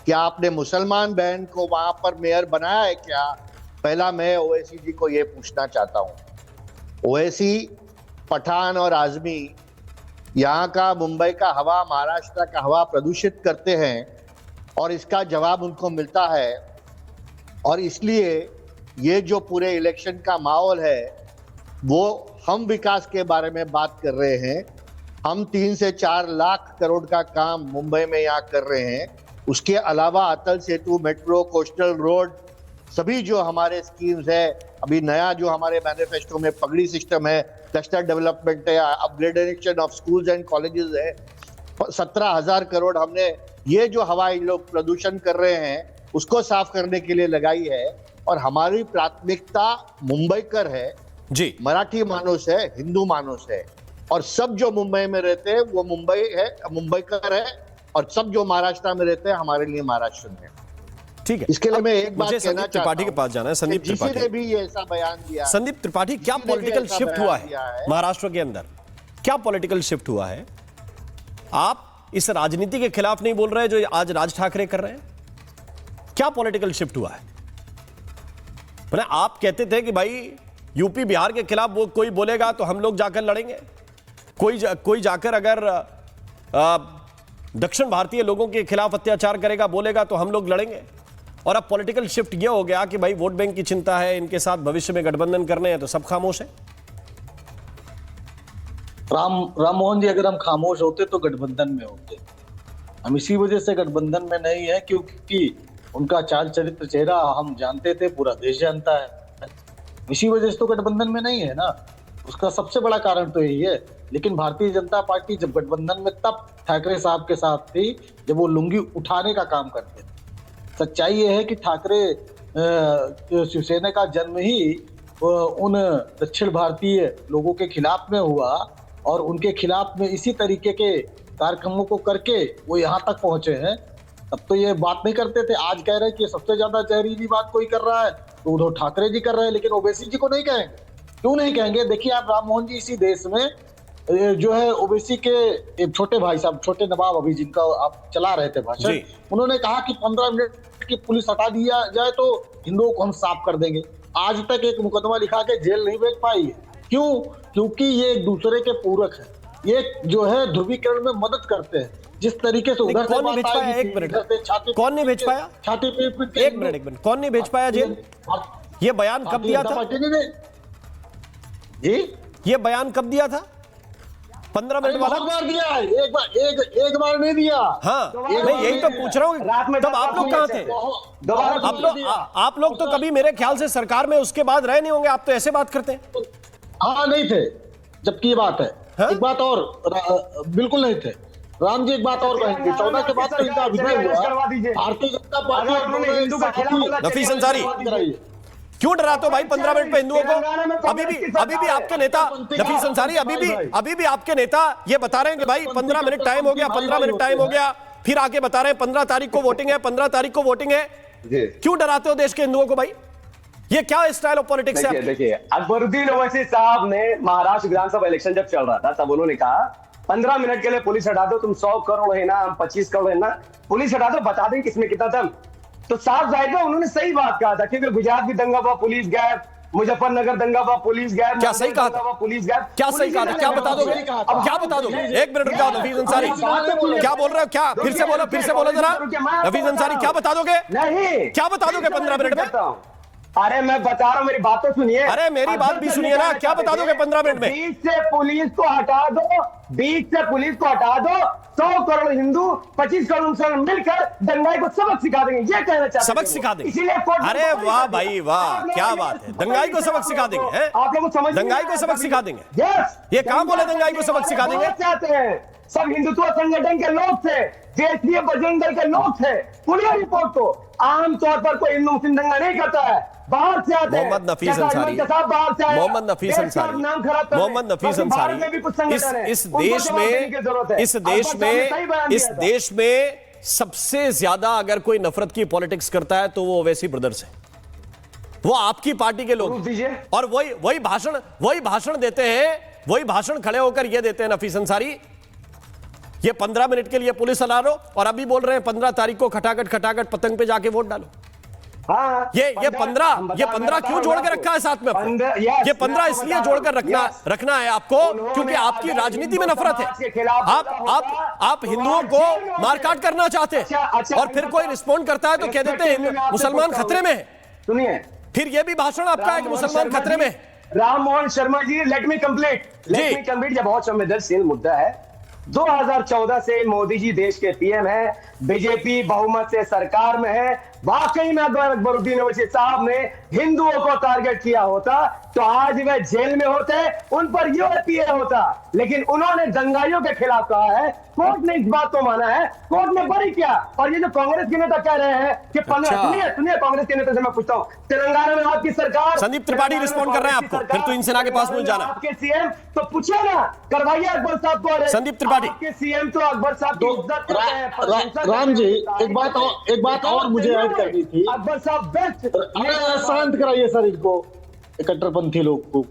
क्या आपने मुसलमान बहन को वहां पर मेयर बनाया है क्या? पहला मैं ओवैसी जी को यह पूछना चाहता हूं। ओवैसी, पठान और आजमी यहाँ का मुंबई का हवा, महाराष्ट्र का हवा प्रदूषित करते हैं और इसका जवाब उनको मिलता है, और इसलिए ये जो पूरे इलेक्शन का माहौल है वो हम विकास के बारे में बात कर रहे हैं। हम 3 से 4 लाख करोड़ का काम मुंबई में यहाँ कर रहे हैं। उसके अलावा Atal Setu, metro, coastal road, सभी जो हमारे स्कीम्स है, अभी नया जो हमारे मैनिफेस्टो में पगड़ी सिस्टम है, क्लस्टर डेवलपमेंट है, upgradation of schools and colleges है, 17,000 करोड़ हमने ये जो हवाई लोग प्रदूषण कर रहे हैं उसको साफ करने के लिए लगाई है। और हमारी प्राथमिकता मुंबईकर है जी, मराठी मानुस है, हिंदू मानुस है, और सब जो मुंबई में रहते हैं वो मुंबई है, मुंबईकर है, और सब जो महाराष्ट्र में रहते हैं हमारे लिए महाराष्ट्र है। ठीक है, इसके लिए मैं एक बात कहना चाहता हूं, त्रिपाठी के पास जाना है। संदीप त्रिपाठी ने भी ये ऐसा बयान दिया। संदीप त्रिपाठी, क्या पॉलिटिकल शिफ्ट हुआ है महाराष्ट्र के अंदर? क्या पॉलिटिकल शिफ्ट हुआ है? आप इस राजनीति के खिलाफ नहीं बोल रहे जो आज राज ठाकरे कर रहे हैं? क्या पॉलिटिकल शिफ्ट हुआ है? आप कहते थे कि भाई यूपी बिहार के खिलाफ वो कोई बोलेगा तो हम लोग जाकर लड़ेंगे, कोई जाकर अगर दक्षिण भारतीय लोगों के खिलाफ अत्याचार करेगा, बोलेगा तो हम लोग लड़ेंगे। और अब पॉलिटिकल शिफ्ट ये हो गया कि भाई वोट बैंक की चिंता है, इनके साथ भविष्य में गठबंधन करने हैं, तो सब खामोश है। राम मोहन जी, अगर हम खामोश होते तो गठबंधन में होते। हम इसी वजह से गठबंधन में नहीं है क्योंकि उनका चाल चरित्र, चेहरा हम जानते थे, पूरा देश जानता है। इसी वजह से तो गठबंधन में नहीं है ना। उसका सबसे बड़ा कारण तो यही है। लेकिन भारतीय जनता पार्टी जब गठबंधन में तब ठाकरे साहब के साथ थी जब वो लुंगी उठाने का काम करते थे। सच्चाई ये है कि ठाकरे शिवसेना का जन्म ही उन दक्षिण भारतीय लोगों के खिलाफ में हुआ और उनके खिलाफ में इसी तरीके के कार्यक्रमों को करके वो यहाँ तक पहुंचे हैं। तब तो ये बात नहीं करते थे। आज कह रहे हैं कि सबसे ज्यादा जहरीली बात कोई कर रहा है तो उद्धव ठाकरे जी कर रहे हैं, लेकिन ओवैसी जी को नहीं कहेंगे। क्यों नहीं कहेंगे? देखिए आप, राम मोहन जी इसी देश में जो है ओवैसी के एक छोटे भाई साहब, छोटे नवाब अभी जिनका आप चला रहे थे भाषण, उन्होंने कहा कि 15 मिनट की पुलिस हटा दिया जाए तो हिंदुओं को हम साफ कर देंगे। आज तक एक मुकदमा लिखा के जेल नहीं भेज पाई है। क्यों? क्योंकि ये एक दूसरे के पूरक है। ये जो है ध्रुवीकरण में मदद करते हैं। जिस तरीके से उधर से कौन नहीं भेज पाया? एक मिनट, कौन नहीं भेज पाया? छाती पे एक मिनट, कौन नहीं भेज पाया जेल? ये बयान कब दिया था जी? ये बयान कब दिया था? 15 मिनट वाला? बहुत बार दिया है, एक बार नहीं दिया। हाँ, मैं यही तो पूछ रहा हूँ, तब आप लोग कहाँ थे? आप लोग तो कभी मेरे ख्याल से सरकार में उसके बाद रहे नहीं होंगे। आप तो ऐसे बात करते हैं। हाँ, नहीं थे जबकि ये बात है। एक बात और, बिल्कुल नहीं थे। राम जी एक बात और कहेंगे, 14 के बाद तो इनका विजय हुआ। भारतीय जनता पार्टी नफीस अंसारी, क्यों डराते हो भाई 15 मिनट पे हिंदुओं को? अभी भी आपके नेता नफीस अंसारी, अभी भी आपके नेता ये बता रहे हैं कि भाई 15 मिनट टाइम हो गया, 15 मिनट टाइम हो गया, फिर आके बता रहे हैं 15 तारीख को वोटिंग है, 15 तारीख को वोटिंग है। क्यों डराते हो देश के हिंदुओं को भाई? ये क्या स्टाइल ऑफ पॉलिटिक्स है? देखिए, अकबरुद्दीन ओवैसी साहब ने महाराष्ट्र विधानसभा इलेक्शन जब चल रहा था तब उन्होंने कहा 15 मिनट के लिए पुलिस हटा दो, तुम 100 करोड़ है ना, हम 25 करोड़ है ना, पुलिस हटा दो, बता दें किसमें कितना दम। तो साफ जाहिर है उन्होंने सही बात कहा था, क्योंकि गुजरात भी दंगा हुआ, पुलिस गायब, मुजफ्फरनगर दंगा हुआ, पुलिस गायब। क्या सही कहा था? पुलिस गायब। क्या सही कहा था? क्या बता दोगे? अब क्या बता दोगे? एक मिनट रुक जाओ नफीस अंसारी, क्या बोल रहे हो? क्या फिर से बोलो जरा नफीस अंसारी, क्या बता दोगे? नहीं, क्या बता दोगे 15 मिनट में? अरे मैं बता रहा हूँ, मेरी बात तो सुनिए। अरे मेरी बात भी सुनिए ना, क्या बता दोगे 15 मिनट में? बीच से पुलिस को हटा दो, बीच से पुलिस को हटा दो, 100 करोड़ हिंदू 25 करोड़ मुसलमान मिलकर दंगाई को सबक सिखा देंगे, ये कहना चाहते हैं। सबक सिखा देंगे? इसीलिए अरे वाह भाई वाह, क्या बात है, दंगाई को सबक सिखा देंगे? आप लोगों को समझ, दंगाई को सबक सिखा देंगे? ये कहां बोले दंगाई को सबक सिखा देंगे? चाहते हैं सब हिंदुत्व संगठन के लोग थे, देशीय बजरंग दल के लोग थे। पुलिस रिपोर्ट को आमतौर पर कोई हिंदू मुस्लिम दंगा नहीं करता है, बाहर से आते हैं। मोहम्मद नफीस अंसारी, मोहम्मद नफीस अंसारी, मोहम्मद नफीस अंसारी, इस देश में सबसे ज्यादा अगर कोई नफरत की पॉलिटिक्स करता है तो वो ओवैसी ब्रदर्स है, वो आपकी पार्टी के लोग, और वही भाषण देते हैं, वही भाषण खड़े होकर ये देते हैं नफीस अंसारी, ये 15 मिनट के लिए पुलिस हटा लो, और अभी बोल रहे हैं 15 तारीख को खटाखट पतंग पे जाके वोट डालो। हाँ, ये 15 क्यों जोड़ के रखा है साथ में? ये 15 इसलिए जोड़कर रखना है आपको क्योंकि आपकी राजनीति में नफरत है। आप हिंदुओं को मारकाट करना चाहते हैं, और फिर कोई रिस्पॉन्ड करता है तो कह देते हैं मुसलमान खतरे में है। सुनिए, फिर ये भी भाषण आपका है कि मुसलमान खतरे में। Ram Mohan Sharma ji, let me complete, ये बहुत संवेदनशील मुद्दा है। 2014 से मोदी जी देश के पीएम है, बीजेपी बहुमत से सरकार में है। वाकई में अगर अकबरुद्दीन ओवैसी साहब ने हिंदुओं को टारगेट किया होता तो आज वे जेल में होते, उन पर यूएपीए होता, लेकिन उन्होंने दंगाइयों के खिलाफ कहा है। कोर्ट ने इस बात को माना है, कोर्ट ने बरी किया। और ये जो कांग्रेस के नेता कह रहे हैं कि सुनिए कांग्रेस के नेता से मैं पूछता हूँ, तेलंगाना में आपकी सरकार, संदीप त्रिपाठी रिस्पॉन्ड कर रहे हैं आपको, फिर तो इन सेना के पास मुझे जाना। आपके सीएम तो पूछिए ना, करवाइए अकबर साहब को। संदीप त्रिपाठी आपके सीएम तो अकबर साहब की इज्जत करते हैं। राम जी एक बात और मुझे ऐड करनी थी। अकबर साहब बेस्ट, शांत कराइए सर इनको, कट्टरपंथी लोग को।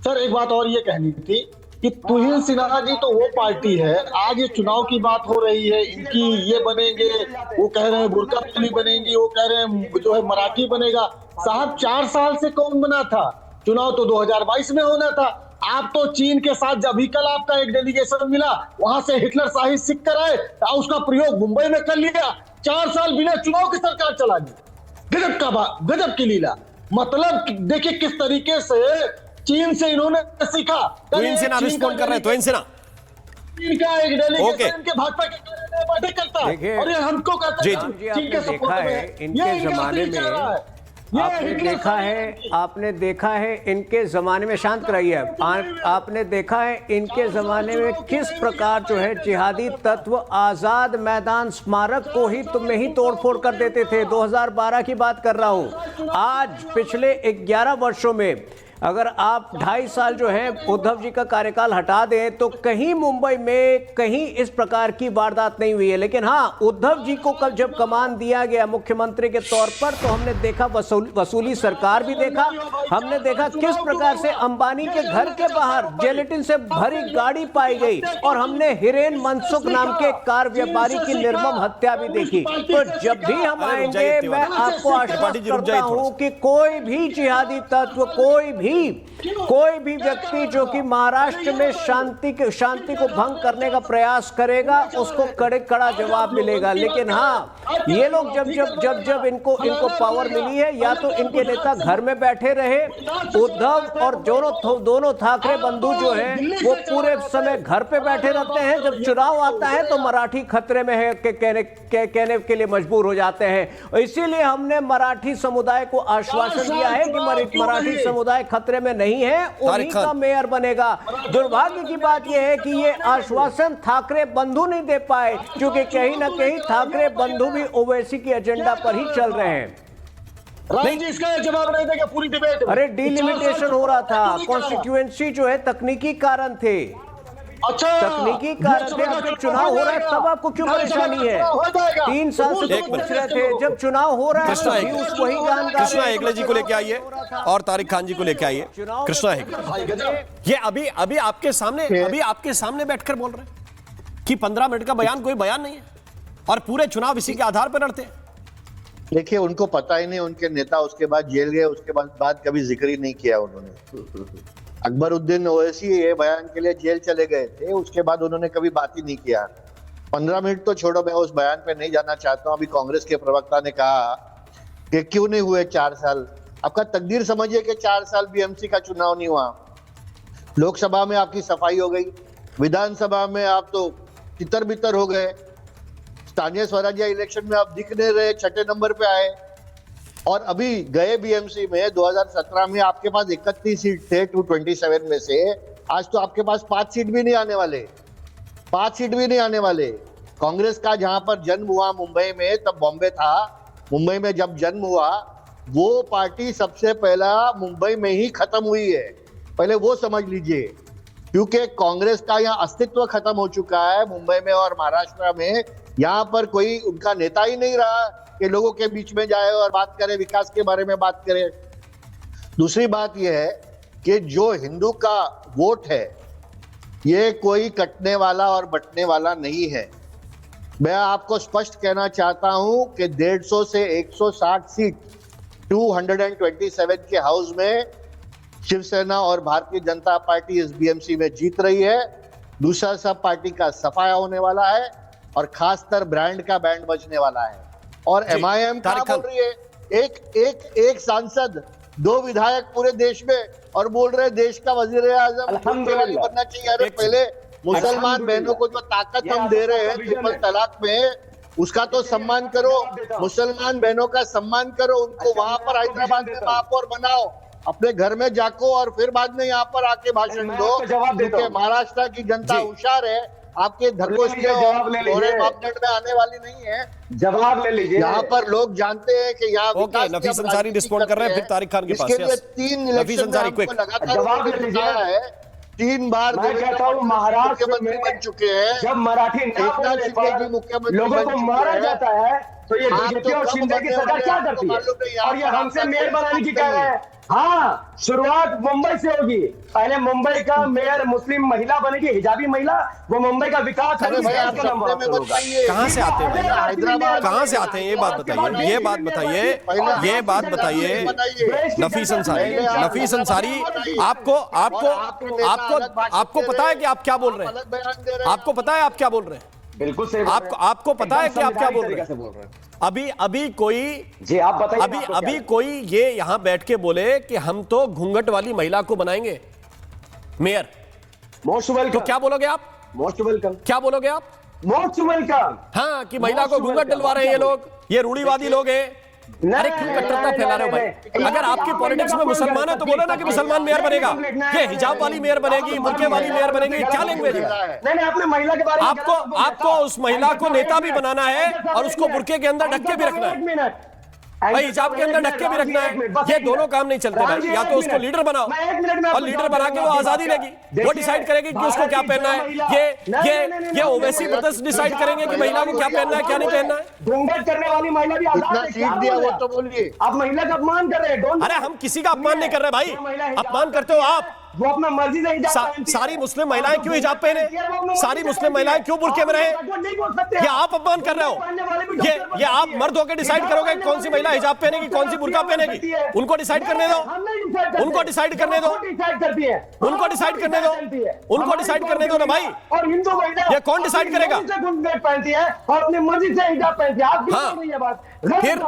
सर एक बात और ये कहनी थी कि तुहिन सिन्हा जी तो वो पार्टी है, आज ये चुनाव की बात हो रही है, इनकी ये बनेंगे, वो कह रहे हैं बुर्का पहली बनेंगी, वो कह रहे हैं जो है मराठी बनेगा। साहब 4 साल से कौन बना था? चुनाव तो 2022 में होना था। आप तो चीन के साथ, जब ही कल आपका एक डेलीगेशन मिला, वहां से हिटलर शाही सिख कर आए, उसका प्रयोग मुंबई में कर लिया। 4 साल बिना चुनाव की सरकार चला दी। गजब की लीला। मतलब देखिए किस तरीके से चीन से इन्होंने सीखा। चीन से ना रिस्पॉन्ड कर रहे, तो इनसे ना चीन का एक डेलीगेशन के भाजपा के बातें करता है, और ये हमको कहता है चीन के सपोर्ट में। इनके जमाने में आपने देखा है इनके जमाने में, शांत कराइए, आपने देखा है इनके जमाने में किस प्रकार जो है जिहादी तत्व आजाद मैदान स्मारक को ही में ही तोड़फोड़ कर देते थे। 2012 की बात कर रहा हूं। आज पिछले 11 वर्षों में अगर आप 2.5 साल जो है उद्धव जी का कार्यकाल हटा दें तो कहीं मुंबई में कहीं इस प्रकार की वारदात नहीं हुई है। लेकिन हाँ, उद्धव जी को कल जब कमान दिया गया मुख्यमंत्री के तौर पर तो हमने देखा वसूली सरकार भी देखा, हमने देखा किस प्रकार से अंबानी के घर के बाहर जेलेटिन से भरी गाड़ी पाई गई और हमने हिरेन मनसुख नाम के कार व्यापारी की निर्मम हत्या भी देखी। तो जब भी हम आएंगे मैं आपको आश्वस्त करता हूं कि कोई भी जिहादी तत्व, कोई भी व्यक्ति जो कि महाराष्ट्र में शांति को भंग करने का प्रयास करेगा उसको कड़ा जवाब मिलेगा। लेकिन हाँ, ये लोग जब इनको पावर मिली है, या तो इनके नेता घर में बैठे रहे, उद्धव और दोनों ठाकरे बंधु जो है वो पूरे समय घर पे बैठे रहते हैं, जब चुनाव आता है तो मराठी खतरे में है कहने के लिए मजबूर हो जाते हैं। इसीलिए हमने मराठी समुदाय को आश्वासन दिया है कि मराठी समुदाय खतरे में नहीं है, उन्हीं का मेयर बनेगा। दुर्भाग्य की बात यह है कि ये आश्वासन ठाकरे बंधु नहीं दे पाए, क्योंकि कहीं ना कहीं ठाकरे बंधु भी ओवैसी की एजेंडा पर ही चल रहे हैं। नहीं जी, इसका जवाब नहीं देगा पूरी डिबेट। अरे डिलिमिटेशन हो रहा था, कॉन्स्टिट्यूएंसी जो है तकनीकी कारण थे, तकनीकी कारण थे। अब जब चुनाव हो रहा है तब आपको क्यों परेशानी है? 3 साल से पूछ रहे थे, जब चुनाव हो रहा है वही गान गा। कृष्णा हेगड़े जी को लेके आइए और तारिक खान जी को लेके आइए। कृष्णा हेगड़े, ये अभी आपके सामने बैठकर बोल रहे हैं कि 15 मिनट का बयान कोई बयान नहीं है और पूरे चुनाव इसी के आधार पर लड़ते हैं। देखिए, उनको पता ही नहीं, उनके नेता उसके बाद जेल गए, उसके बाद कभी जिक्र ही नहीं किया उन्होंने। अकबरुद्दीन ओवैसी ये बयान के लिए जेल चले गए थे, उसके बाद उन्होंने कभी बात ही नहीं किया। 15 मिनट तो छोड़ो, मैं उस बयान पे नहीं जाना चाहता हूं। अभी कांग्रेस के प्रवक्ता ने कहा कि क्यों नहीं हुए 4 साल। आपका तकदीर समझिए कि 4 साल बीएमसी का चुनाव नहीं हुआ। लोकसभा में आपकी सफाई हो गई, विधानसभा में आप तो तितर बितर हो गए, स्थानीय स्वराज्य इलेक्शन में आप दिख नहीं रहे, 6ठे नंबर पे आए। और अभी गए बीएमसी में 2017 में आपके पास 31 सीट थे 227 में से, आज तो आपके पास 5 सीट भी नहीं आने वाले, 5 सीट भी नहीं आने वाले। कांग्रेस का जहां पर जन्म हुआ मुंबई में, तब बॉम्बे था, मुंबई में जब जन्म हुआ वो पार्टी सबसे पहला मुंबई में ही खत्म हुई है, पहले वो समझ लीजिए। क्योंकि कांग्रेस का यहाँ अस्तित्व खत्म हो चुका है मुंबई में और महाराष्ट्र में। यहाँ पर कोई उनका नेता ही नहीं रहा कि लोगों के बीच में जाए और बात करे, विकास के बारे में बात करे। दूसरी बात यह है कि जो हिंदू का वोट है ये कोई कटने वाला और बंटने वाला नहीं है। मैं आपको स्पष्ट कहना चाहता हूं कि 150 से 160 सीट 227 के हाउस में शिवसेना और भारतीय जनता पार्टी इस बीएमसी में जीत रही है। दूसरा सब पार्टी का सफाया होने वाला है और खासकर ब्रांड का बैंड बजने वाला है। और एमआईएम क्या बोल रही है, एक सांसद 2 विधायक पूरे देश में, और बोल रहे देश का वजीर आजम बनना चाहिए। अरे पहले मुसलमान बहनों को जो ताकत हम दे रहे हैं ट्रिपल तलाक में, उसका तो सम्मान करो, मुसलमान बहनों का सम्मान करो, उनको वहां पर हैदराबाद में महापौर बनाओ, अपने घर में जाको और फिर बाद में यहाँ पर आके भाषण दो। क्योंकि महाराष्ट्र की जनता होशियार है, आपके धरकोश के मापदंड में आने वाली नहीं है। जवाब ले लीजिए। यहाँ पर लोग जानते हैं कि यहाँ नफीस अंसारी रिस्पॉन्ड कर रहे हैं, फिर तारिक खान के पास। इसके लिए 3 इलेक्शन जवाब ले लीजिए है। 3 बार मैं कहता हूँ महाराष्ट्र में बन चुके हैं। जब मराठी मुख्यमंत्री लोगों को मारा जाता है तो ये बीजेपी और शिंदे की सरकार क्या करती है? और ये हमसे मेयर बनाने की कह रहे हैं। हाँ, शुरुआत मुंबई से होगी। पहले मुंबई का मेयर मुस्लिम महिला बनेगी, हिजाबी महिला, वो मुंबई का विकास कहाँ से आते हैं हैदराबाद, कहाँ से आते हैं? ये बात बताइए नफीस अंसारी, आपको पता है कि आप क्या बोल रहे हैं? आपको पता है आप क्या बोल रहे हैं? बिल्कुल सही। आपको पता है कि आप क्या बोल रहे हैं? अभी कोई जी आप बताइए। अभी कोई ये यहां बैठ के बोले कि हम तो घूंघट वाली महिला को बनाएंगे मेयर। Most welcome. तो क्या बोलोगे आप? Most welcome. क्या बोलोगे आप? Most welcome. हाँ, कि महिला को घूंघट डलवा रहे हैं ये लोग, ये रूढ़िवादी लोग हैं, अरे क्यों कट्टरता फैला रहे हो भाई? अगर आपकी पॉलिटिक्स में मुसलमान है तो बोलो ना कि मुसलमान मेयर बनेगा, ये हिजाब वाली मेयर बनेगी, बुर्के वाली मेयर बनेगी, क्या लैंग्वेज है? नहीं आपने महिला के बारे में आपको उस महिला को नेता भी बनाना है और उसको बुर्के के अंदर ढक के भी रखना है भाई, हिजाब के अंदर ढक के भी रखना है। ये दोनों काम नहीं चलते भाई। या तो उसको लीडर बनाओ और लीडर बना के वो आजादी लेगी, वो डिसाइड करेगी कि उसको क्या पहनना है। ये ओवैसी ब्रदर्स डिसाइड करेंगे कि महिला को क्या पहनना है क्या नहीं पहनना है। घूंघट करने वाली महिला भी आजाद है, सीट दिया वो तो बोलिए। आप महिला का अपमान कर रहे हैं। अरे हम किसी का अपमान नहीं कर रहे भाई, अपमान करते हो आप। वो अपना मर्जी से हिजाब पहनती है। सारी मुस्लिम महिलाएं क्यों हिजाब पहने? सारी मुस्लिम महिलाएं क्यों बुर्के में रहे? ये आप अपमान कर रहे हो। ये आप मर्द होकर डिसाइड करोगे कौन सी महिला हिजाब पहनेगी कौन सी बुर्का पहनेगी? उनको डिसाइड करने दो, उनको डिसाइड करने दो, उनको डिसाइड करने दो, उनको डिसाइड करने दो ना भाई। और हिंदू महिला ये कौन डिसाइड करेगा? पहनती है और अपनी मर्जी से हिजाब पहनती है। आप ये बात फिर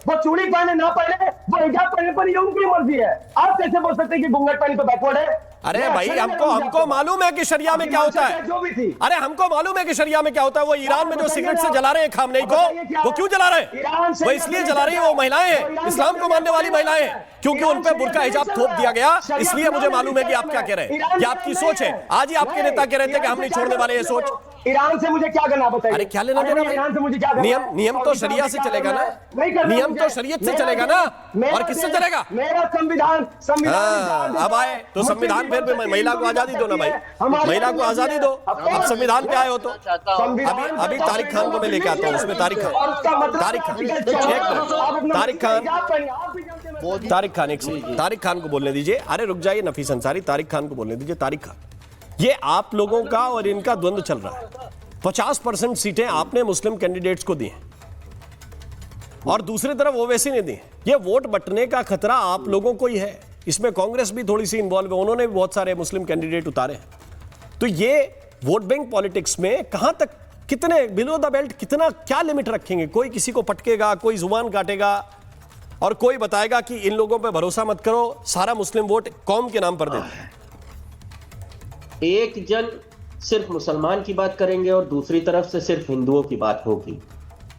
वो चूड़ी पहने ना पहने, वो हिजाब पहने पर ये उनकी मर्जी है। आप कैसे बोल सकते हैं कि घूंघट पहनी तो बैकवर्ड है? अरे भाई हमको मालूम है कि शरिया में क्या होता है। जो भी थी, अरे हमको मालूम है कि शरिया में क्या होता है। वो ईरान में जो सिगरेट से जला रहे हैं खामनेई को, वो क्यों जला रहे हैं? वो इसलिए जला रही है, वो महिलाएं हैं, इस्लाम को मानने वाली महिलाएं हैं, क्योंकि उन पे बुर्का हिजाब थोप दिया गया। इसलिए मुझे मालूम है कि आप क्या कह रहे हैं। ये आपकी सोच है। आज ही आपके नेता कह रहे थे कि हम नहीं छोड़ने वाले ये सोच। ईरान से मुझे क्या करना बताइए? अरे क्या लेना देना? ईरान से मुझे क्या करना? नियम तो शरिया से चलेगा ना, नियम तो शरीयत से चलेगा ना। और किससे चलेगा? मेरा संविधान अब आए तो संविधान फिर भी महिला को आजादी दो ना भाई, महिला को आजादी दो। अब संविधान पे आए हो तो अभी तारिक खान को मैं लेके आता हूँ। उसमें तारिक खान एक सेकंड, तारिक खान को बोलने दीजिए। अरे रुक जाइए नफीस अंसारी, तारिक खान को बोलने दीजिए। तारिक खान, ये आप लोगों का और इनका द्वंद्व चल रहा है। 50% सीटें आपने मुस्लिम कैंडिडेट्स को दी हैं और दूसरी तरफ ओवैसी ने दी। ये वोट बंटने का खतरा आप लोगों को ही है। इसमें कांग्रेस भी थोड़ी सी इन्वॉल्व है, उन्होंने भी बहुत सारे मुस्लिम कैंडिडेट उतारे हैं। तो ये वोट बैंक पॉलिटिक्स में कहां तक, कितने बिलो द बेल्ट, कितना क्या लिमिट रखेंगे? कोई किसी को पटकेगा, कोई जुबान काटेगा और कोई बताएगा कि इन लोगों पे भरोसा मत करो, सारा मुस्लिम वोट कौम के नाम पर दे। एक जन सिर्फ मुसलमान की बात करेंगे और दूसरी तरफ से सिर्फ हिंदुओं की बात होगी।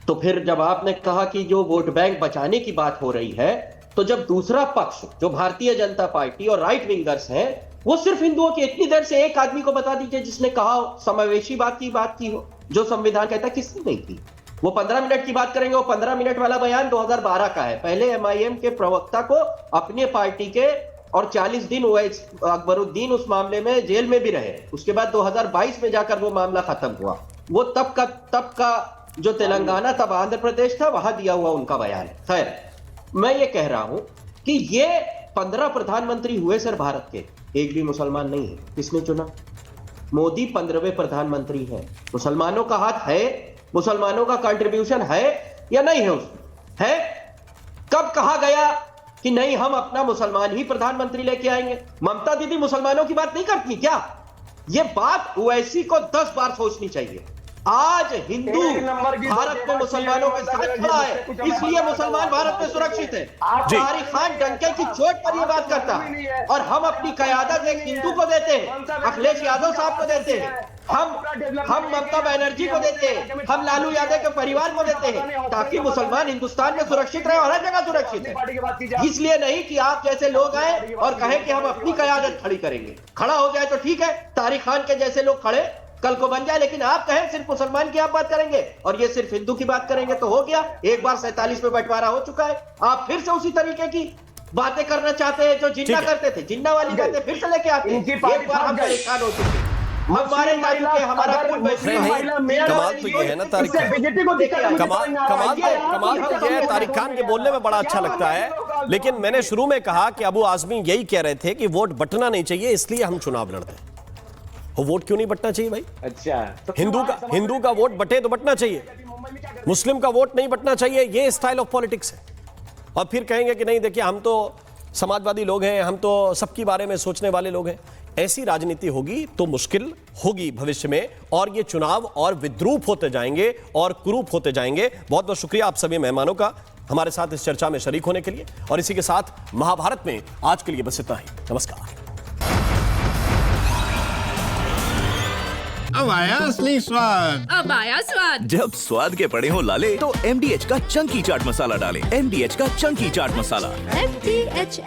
तो फिर जब आपने कहा कि जो वोट बैंक बचाने की बात हो रही है, तो जब दूसरा पक्ष जो भारतीय जनता पार्टी और राइट विंगर्स हैं, वो सिर्फ हिंदुओं की, इतनी देर से एक आदमी को बता दीजिए जिसने कहा समावेशी बात की हो, जो संविधान कहता है, किसने नहीं की? वो 15 मिनट की बात करेंगे। वो 15 मिनट वाला बयान 2012 का है। पहले एमआईएम के प्रवक्ता को अपने पार्टी के, और 40 दिन अकबरुद्दीन उस मामले में जेल में भी रहे। उसके बाद 2022 में जाकर वो मामला खत्म हुआ। वो तब का जो तेलंगाना, तब आंध्र प्रदेश था, वहां दिया हुआ उनका बयान है। खैर, मैं ये कह रहा हूं कि ये 15 प्रधानमंत्री हुए सर भारत के, एक भी मुसलमान नहीं है। किसने चुना? मोदी 15वें प्रधानमंत्री हैं। मुसलमानों का हाथ है, मुसलमानों का कंट्रीब्यूशन है या नहीं है? उसमें है। कब कहा गया कि नहीं हम अपना मुसलमान ही प्रधानमंत्री लेके आएंगे? ममता दीदी मुसलमानों की बात नहीं करती क्या? ये बात ओवैसी को 10 बार सोचनी चाहिए। आज हिंदू भारत में मुसलमानों के साथ खड़ा है, इसलिए मुसलमान भारत में सुरक्षित है। तारिक खान डंके की चोट पर यह बात करता है और हम अपनी क़यादत एक हिंदू को देते हैं, अखिलेश यादव साहब को देते हैं, हम ममता बनर्जी को देते हैं, हम लालू यादव के परिवार को देते हैं, ताकि मुसलमान हिंदुस्तान में सुरक्षित रहे और हर जगह सुरक्षित है। इसलिए नहीं कि आप जैसे लोग आए और कहें कि हम अपनी क़यादत खड़ी करेंगे। खड़ा हो जाए तो ठीक है, तारिक खान के जैसे लोग खड़े कल को बन जाए, लेकिन आप कहें सिर्फ मुसलमान की आप बात करेंगे और ये सिर्फ हिंदू की बात करेंगे तो हो गया। एक बार 47 में बंटवारा हो चुका है, आप फिर से उसी तरीके की बातें करना चाहते हैं जो जिन्ना करते थे। जिन्ना वाली बातें फिर से लेके आते हैं। एक बार हम परेशान हो चुके, हमारे हमारा कमाल तो ये है ना तारिक खान, कमाल तो ये है तारिक खान के बोलने में बड़ा अच्छा लगता है। लेकिन मैंने शुरू में कहा कि अबू आजमी यही कह रहे थे कि वोट बंटना नहीं चाहिए, इसलिए हम चुनाव लड़ते हैं। वो वोट क्यों नहीं बंटना चाहिए भाई? अच्छा, तो हिंदू का वोट बटे तो बंटना चाहिए, मुस्लिम का वोट नहीं बंटना चाहिए। ये स्टाइल ऑफ पॉलिटिक्स है। और फिर कहेंगे कि नहीं देखिए हम तो समाजवादी लोग हैं, हम तो सबके बारे में सोचने वाले लोग हैं। ऐसी राजनीति होगी तो मुश्किल होगी भविष्य में, और ये चुनाव और विद्रूप होते जाएंगे और कुरूप होते जाएंगे। बहुत बहुत शुक्रिया आप सभी मेहमानों का हमारे साथ इस चर्चा में शरीक होने के लिए। और इसी के साथ महाभारत में आज के लिए बस इतना ही। नमस्कार। अब आया असली स्वाद। अब आया स्वाद। जब स्वाद के पड़े हो लाले तो MDH का चंकी चाट मसाला डालें। MDH का चंकी चाट मसाला। MDH